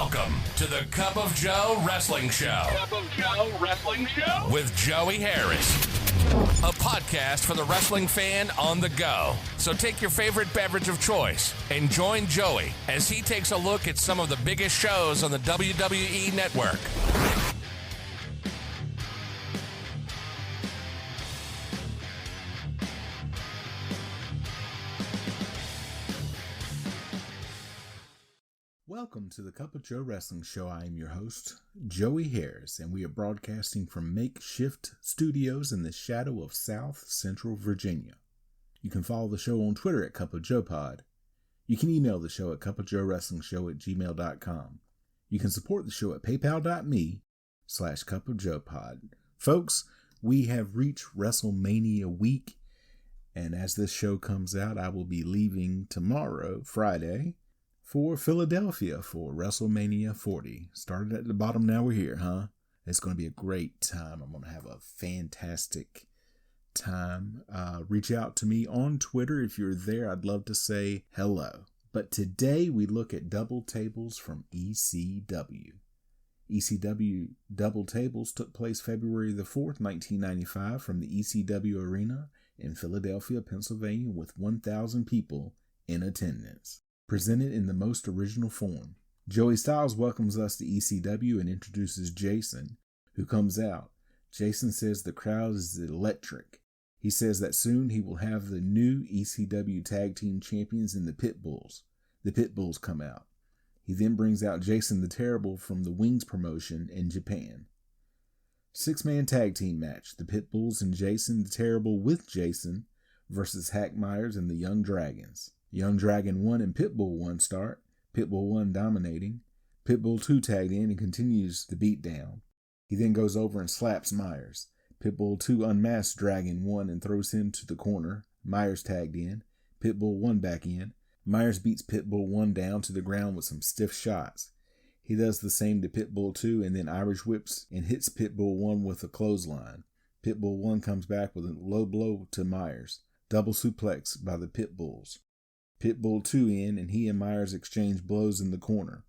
Welcome to the Cup of Joe Wrestling Show. Cup of Joe Wrestling Show? With Joey Harris. A podcast for the wrestling fan on the go. So take your favorite beverage of choice and join Joey as he takes a look at some of the biggest shows on the WWE Network. Welcome to the Cup of Joe Wrestling Show. I am your host, Joey Harris, and we are broadcasting from makeshift studios in the shadow of South Central Virginia. You can follow the show on Twitter at Cup of Joe Pod. You can email the show at cupofjoewrestlingshow@gmail.com. You can support the show at paypal.me/cupofjoepod. Folks, we have reached WrestleMania week, and as this show comes out, I will be leaving tomorrow, Friday, for Philadelphia for WrestleMania 40. Started at the bottom, now we're here, huh? It's going to be a great time. I'm going to have a fantastic time. Reach out to me on Twitter if you're there. I'd love to say hello. But today we look at double tables from ECW. ECW double tables took place February the 4th, 1995 from the ECW Arena in Philadelphia, Pennsylvania with 1,000 people in attendance. Presented in the most original form. Joey Styles welcomes us to ECW and introduces Jason, who comes out. Jason says the crowd is electric. He says that soon he will have the new ECW Tag Team Champions in the Pitbulls. The Pitbulls come out. He then brings out Jason the Terrible from the Wings promotion in Japan. 6-man tag team match. The Pitbulls and Jason the Terrible with Jason versus Hack Myers and the Young Dragons. Young Dragon 1 and Pitbull 1 start, Pitbull 1 dominating. Pitbull 2 tagged in and continues the beatdown. He then goes over and slaps Myers. Pitbull 2 unmasks Dragon 1 and throws him to the corner. Myers tagged in. Pitbull 1 back in. Myers beats Pitbull 1 down to the ground with some stiff shots. He does the same to Pitbull 2 and then Irish whips and hits Pitbull 1 with a clothesline. Pitbull 1 comes back with a low blow to Myers. Double suplex by the Pitbulls. Pitbull 2 in, and he and Myers exchange blows in the corner.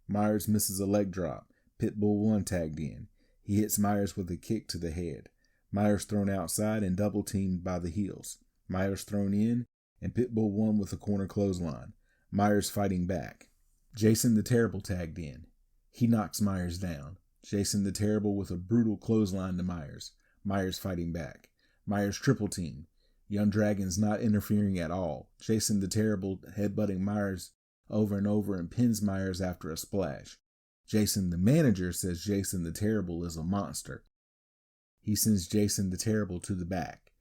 Myers misses a leg drop. Pitbull 1 tagged in. He hits Myers with a kick to the head. Myers thrown outside and double teamed by the heels. Myers thrown in, and Pitbull 1 with a corner clothesline. Myers fighting back. Jason the Terrible tagged in. He knocks Myers down. Jason the Terrible with a brutal clothesline to Myers. Myers fighting back. Myers triple team. Young Dragons not interfering at all. Jason the Terrible headbutting Myers over and over and pins Myers after a splash. Jason the Manager says Jason the Terrible is a monster. He sends Jason the Terrible to the back.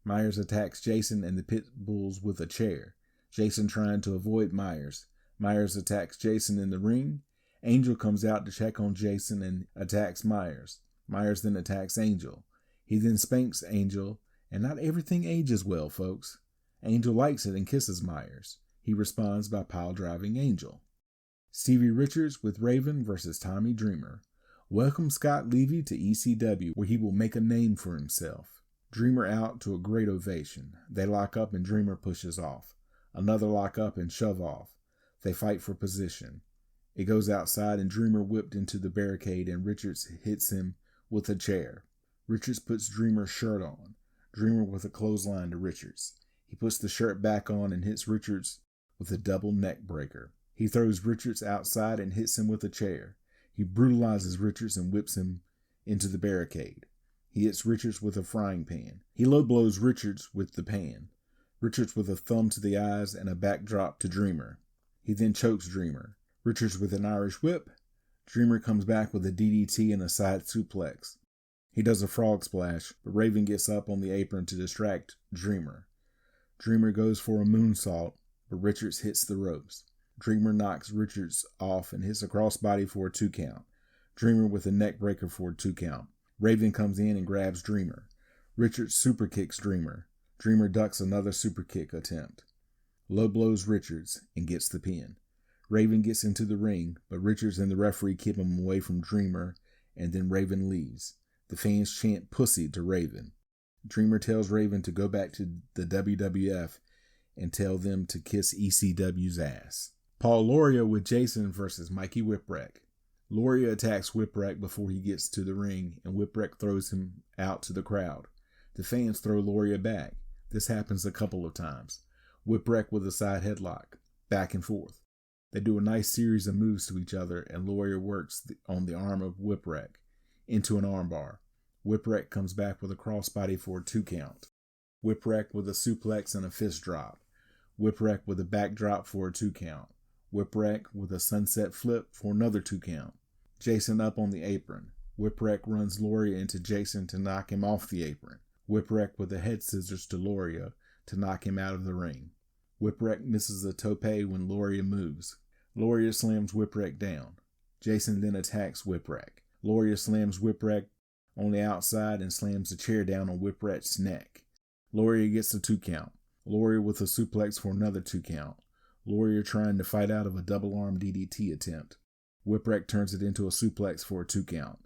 Myers attacks Jason and the Pitbulls with a chair. Jason trying to avoid Myers. Myers attacks Jason in the ring. Angel comes out to check on Jason and attacks Myers. Myers then attacks Angel. He then spanks Angel. And not everything ages well, folks. Angel likes it and kisses Myers. He responds by pile-driving Angel. Stevie Richards with Raven versus Tommy Dreamer. Welcome Scott Levy to ECW, where he will make a name for himself. Dreamer out to a great ovation. They lock up and Dreamer pushes off. Another lock up and shove off. They fight for position. It goes outside and Dreamer whipped into the barricade and Richards hits him with a chair. Richards puts Dreamer's shirt on. Dreamer with a clothesline to Richards. He puts the shirt back on and hits Richards with a double neck breaker. He throws Richards outside and hits him with a chair. He brutalizes Richards and whips him into the barricade. He hits Richards with a frying pan. He low blows Richards with the pan. Richards with a thumb to the eyes and a backdrop to Dreamer. He then chokes Dreamer. Richards with an Irish whip. Dreamer comes back with a DDT and a side suplex. He does a frog splash, but Raven gets up on the apron to distract Dreamer. Dreamer goes for a moonsault, but Richards hits the ropes. Dreamer knocks Richards off and hits a crossbody for a 2 count. Dreamer with a neck breaker for a 2 count. Raven comes in and grabs Dreamer. Richards super kicks Dreamer. Dreamer ducks another super kick attempt. Low blows Richards and gets the pin. Raven gets into the ring, but Richards and the referee keep him away from Dreamer, and then Raven leaves. The fans chant "pussy" to Raven. Dreamer tells Raven to go back to the WWF and tell them to kiss ECW's ass. Paul Loria with Jason versus Mikey Whipwreck. Loria attacks Whipwreck before he gets to the ring, and Whipwreck throws him out to the crowd. The fans throw Loria back. This happens a couple of times. Whipwreck with a side headlock. Back and forth. They do a nice series of moves to each other, and Loria works on the arm of Whipwreck into an armbar. Whipwreck comes back with a crossbody for a 2 count. Whipwreck with a suplex and a fist drop. Whipwreck with a backdrop for a 2 count. Whipwreck with a sunset flip for another 2 count. Jason up on the apron. Whipwreck runs Loria into Jason to knock him off the apron. Whipwreck with a head scissors to Loria to knock him out of the ring. Whipwreck misses a tope when Loria moves. Loria slams Whipwreck down. Jason then attacks Whipwreck. Loria slams Whipwreck on the outside and slams a chair down on Whipwreck's neck. Loria gets a 2 count. Loria with a suplex for another 2 count. Loria trying to fight out of a double arm DDT attempt. Whipwreck turns it into a suplex for a 2 count.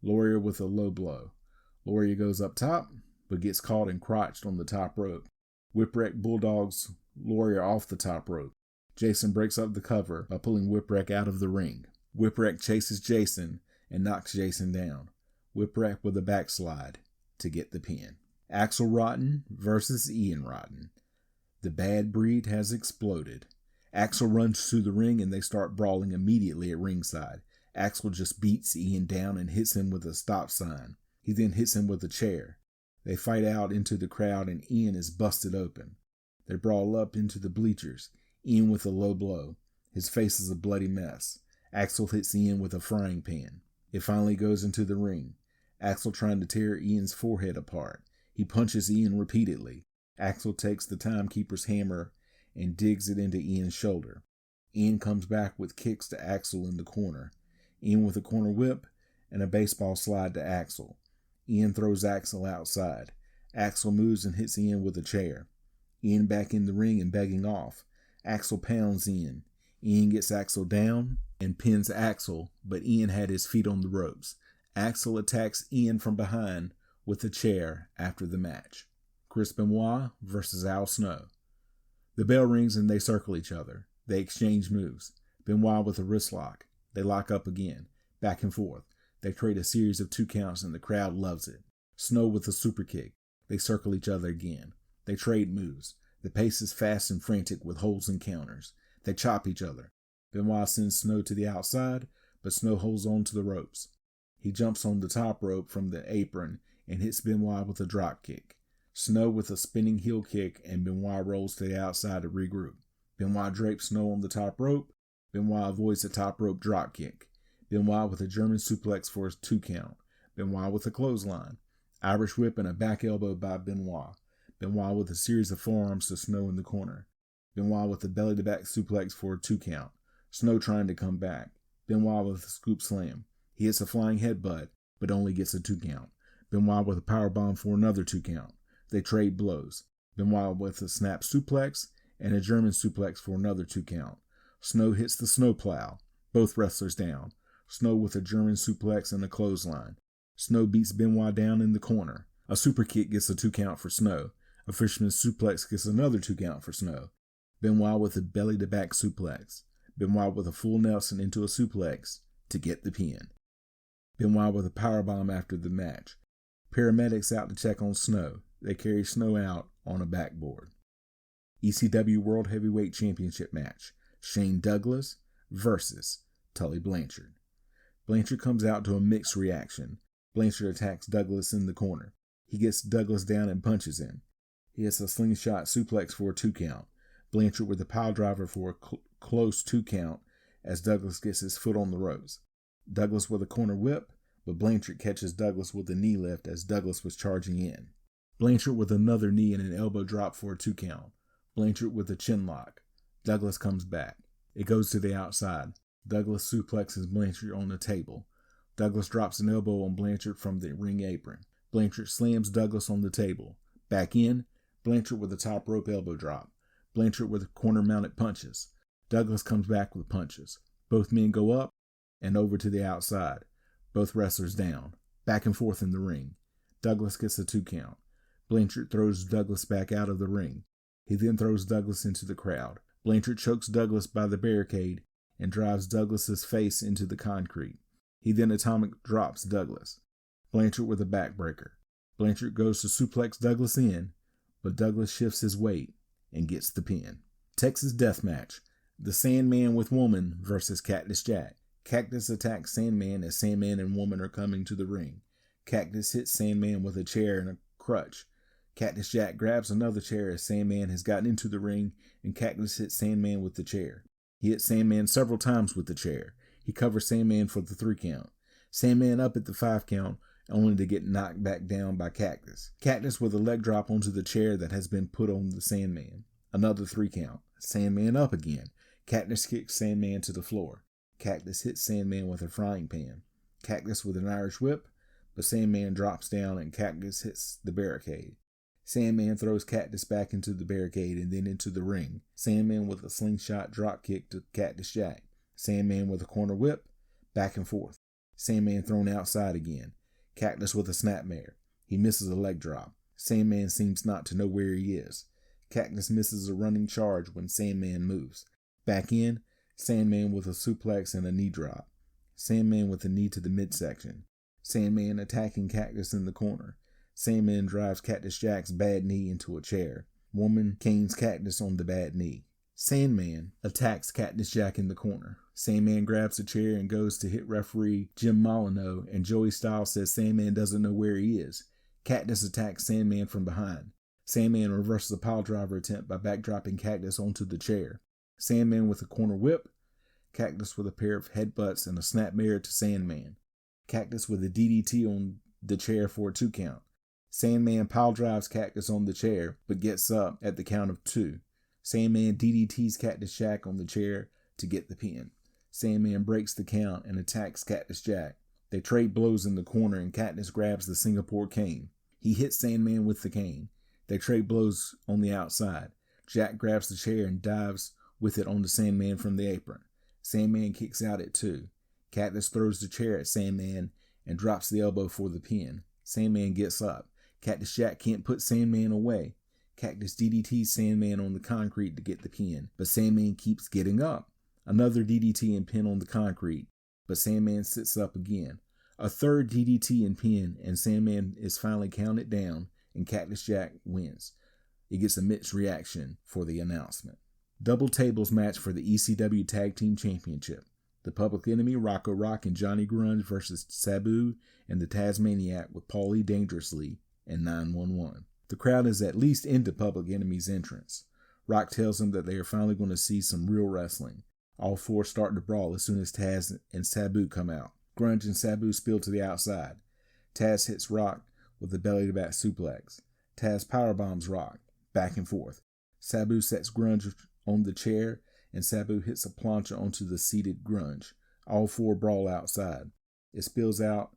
Loria with a low blow. Loria goes up top, but gets caught and crotched on the top rope. Whipwreck bulldogs Loria off the top rope. Jason breaks up the cover by pulling Whipwreck out of the ring. Whipwreck chases Jason and knocks Jason down. Whipwreck with a backslide to get the pin. Axel Rotten versus Ian Rotten. The bad breed has exploded. Axel runs through the ring and they start brawling immediately at ringside. Axel just beats Ian down and hits him with a stop sign. He then hits him with a chair. They fight out into the crowd and Ian is busted open. They brawl up into the bleachers. Ian with a low blow. His face is a bloody mess. Axel hits Ian with a frying pan. It finally goes into the ring. Axel trying to tear Ian's forehead apart. He punches Ian repeatedly. Axel takes the timekeeper's hammer and digs it into Ian's shoulder. Ian comes back with kicks to Axel in the corner. Ian with a corner whip and a baseball slide to Axel. Ian throws Axel outside. Axel moves and hits Ian with a chair. Ian back in the ring and begging off. Axel pounds Ian. Ian gets Axel down and pins Axel, but Ian had his feet on the ropes. Axel attacks Ian from behind with a chair after the match. Chris Benoit versus Al Snow. The bell rings and they circle each other. They exchange moves. Benoit with a wrist lock. They lock up again. Back and forth. They create a series of 2 counts and the crowd loves it. Snow with a super kick. They circle each other again. They trade moves. The pace is fast and frantic with holds and counters. They chop each other. Benoit sends Snow to the outside, but Snow holds on to the ropes. He jumps on the top rope from the apron and hits Benoit with a drop kick. Snow with a spinning heel kick and Benoit rolls to the outside to regroup. Benoit drapes Snow on the top rope. Benoit avoids the top rope drop kick. Benoit with a German suplex for a 2 count. Benoit with a clothesline. Irish whip and a back elbow by Benoit. Benoit with a series of forearms to Snow in the corner. Benoit with a belly-to-back suplex for a 2 count. Snow trying to come back. Benoit with a scoop slam. He hits a flying headbutt, but only gets a 2 count. Benoit with a powerbomb for another 2 count. They trade blows. Benoit with a snap suplex and a German suplex for another 2 count. Snow hits the snowplow. Both wrestlers down. Snow with a German suplex and a clothesline. Snow beats Benoit down in the corner. A super kick gets a 2 count for Snow. A fisherman's suplex gets another 2 count for Snow. Benoit with a belly-to-back suplex. Benoit with a full Nelson into a suplex to get the pin. Benoit with a powerbomb after the match. Paramedics out to check on Snow. They carry Snow out on a backboard. ECW World Heavyweight Championship match. Shane Douglas versus Tully Blanchard. Blanchard comes out to a mixed reaction. Blanchard attacks Douglas in the corner. He gets Douglas down and punches him. He hits a slingshot suplex for a 2 count. Blanchard with a pile driver for a close 2 count as Douglas gets his foot on the ropes. Douglas with a corner whip, but Blanchard catches Douglas with a knee lift as Douglas was charging in. Blanchard with another knee and an elbow drop for a 2 count. Blanchard with a chin lock. Douglas comes back. It goes to the outside. Douglas suplexes Blanchard on the table. Douglas drops an elbow on Blanchard from the ring apron. Blanchard slams Douglas on the table. Back in, Blanchard with a top rope elbow drop. Blanchard with corner mounted punches. Douglas comes back with punches. Both men go up and over to the outside. Both wrestlers down. Back and forth in the ring. Douglas gets a 2 count. Blanchard throws Douglas back out of the ring. He then throws Douglas into the crowd. Blanchard chokes Douglas by the barricade and drives Douglas's face into the concrete. He then atomic drops Douglas. Blanchard with a backbreaker. Blanchard goes to suplex Douglas in, but Douglas shifts his weight and gets the pin. Texas Death Match. The Sandman with Woman versus Cactus Jack. Cactus attacks Sandman as Sandman and Woman are coming to the ring. Cactus hits Sandman with a chair and a crutch. Cactus Jack grabs another chair as Sandman has gotten into the ring, and Cactus hits Sandman with the chair. He hits Sandman several times with the chair. He covers Sandman for the 3 count. Sandman up at the 5 count, only to get knocked back down by Cactus. Cactus with a leg drop onto the chair that has been put on the Sandman. Another 3 count. Sandman up again. Cactus kicks Sandman to the floor. Cactus hits Sandman with a frying pan. Cactus with an Irish whip, but Sandman drops down and Cactus hits the barricade. Sandman throws Cactus back into the barricade and then into the ring. Sandman with a slingshot drop kick to Cactus Jack. Sandman with a corner whip, back and forth. Sandman thrown outside again. Cactus with a snapmare. He misses a leg drop. Sandman seems not to know where he is. Cactus misses a running charge when Sandman moves. Back in, Sandman with a suplex and a knee drop. Sandman with a knee to the midsection. Sandman attacking Cactus in the corner. Sandman drives Cactus Jack's bad knee into a chair. Woman canes Cactus on the bad knee. Sandman attacks Cactus Jack in the corner. Sandman grabs a chair and goes to hit referee Jim Molyneux, and Joey Styles says Sandman doesn't know where he is. Cactus attacks Sandman from behind. Sandman reverses a piledriver attempt by backdropping Cactus onto the chair. Sandman with a corner whip. Cactus with a pair of headbutts and a snapmare to Sandman. Cactus with a DDT on the chair for a 2 count. Sandman piledrives Cactus on the chair, but gets up at the count of 2. Sandman DDTs Cactus Jack on the chair to get the pin. Sandman breaks the count and attacks Cactus Jack. They trade blows in the corner and Cactus grabs the Singapore cane. He hits Sandman with the cane. They trade blows on the outside. Jack grabs the chair and dives with it on the Sandman from the apron. Sandman kicks out at 2. Cactus throws the chair at Sandman and drops the elbow for the pin. Sandman gets up. Cactus Jack can't put Sandman away. Cactus DDTs Sandman on the concrete to get the pin, but Sandman keeps getting up. Another DDT and pin on the concrete, but Sandman sits up again. A third DDT and pin, and Sandman is finally counted down, and Cactus Jack wins. It gets a mixed reaction for the announcement. Double tables match for the ECW Tag Team Championship. The Public Enemy, Rocco Rock and Johnny Grunge versus Sabu and the Tasmaniac with Paulie Dangerously and 911. The crowd is at least into Public Enemy's entrance. Rock tells them that they are finally going to see some real wrestling. All 4 start to brawl as soon as Taz and Sabu come out. Grunge and Sabu spill to the outside. Taz hits Rock with a belly-to-back suplex. Taz powerbombs Rock, back and forth. Sabu sets Grunge on the chair, and Sabu hits a plancha onto the seated Grunge. All 4 brawl outside. It spills out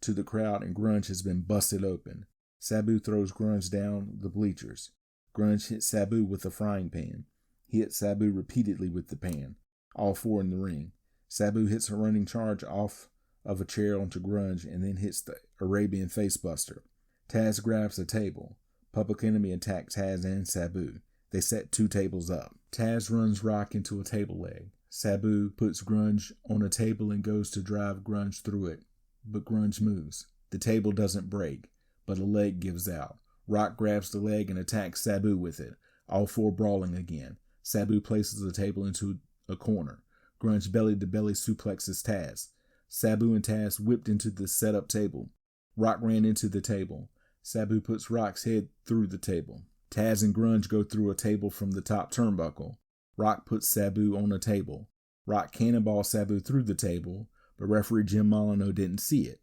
to the crowd, and Grunge has been busted open. Sabu throws Grunge down the bleachers. Grunge hits Sabu with a frying pan. He hits Sabu repeatedly with the pan. All 4 in the ring. Sabu hits a running charge off of a chair onto Grunge and then hits the Arabian facebuster. Taz grabs a table. Public Enemy attacks Taz and Sabu. They set 2 tables up. Taz runs Rock into a table leg. Sabu puts Grunge on a table and goes to drive Grunge through it, but Grunge moves. The table doesn't break, but a leg gives out. Rock grabs the leg and attacks Sabu with it. All 4 brawling again. Sabu places the table into a corner. Grunge belly-to-belly suplexes Taz. Sabu and Taz whipped into the set-up table. Rock ran into the table. Sabu puts Rock's head through the table. Taz and Grunge go through a table from the top turnbuckle. Rock puts Sabu on a table. Rock cannonballs Sabu through the table, but referee Jim Molyneux didn't see it.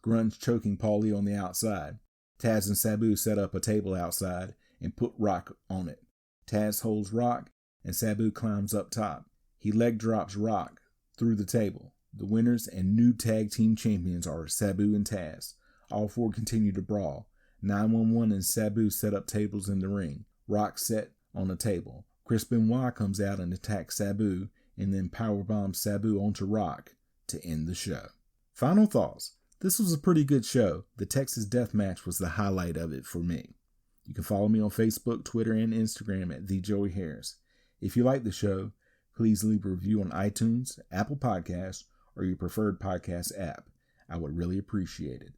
Grunge choking Paulie on the outside. Taz and Sabu set up a table outside and put Rock on it. Taz holds Rock, and Sabu climbs up top. He leg drops Rock through the table. The winners and new tag team champions are Sabu and Taz. All 4 continue to brawl. 911 and Sabu set up tables in the ring. Rock set on a table. Chris Benoit comes out and attacks Sabu, and then powerbombs Sabu onto Rock to end the show. Final thoughts. This was a pretty good show. The Texas Death Match was the highlight of it for me. You can follow me on Facebook, Twitter, and Instagram at TheJoeyHarris. If you like the show, please leave a review on iTunes, Apple Podcasts, or your preferred podcast app. I would really appreciate it.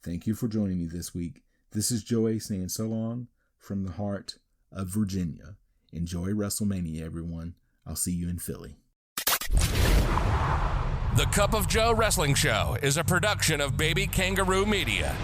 Thank you for joining me this week. This is Joey saying so long from the heart of Virginia. Enjoy WrestleMania, everyone. I'll see you in Philly. The Cup of Joe Wrestling Show is a production of Baby Kangaroo Media.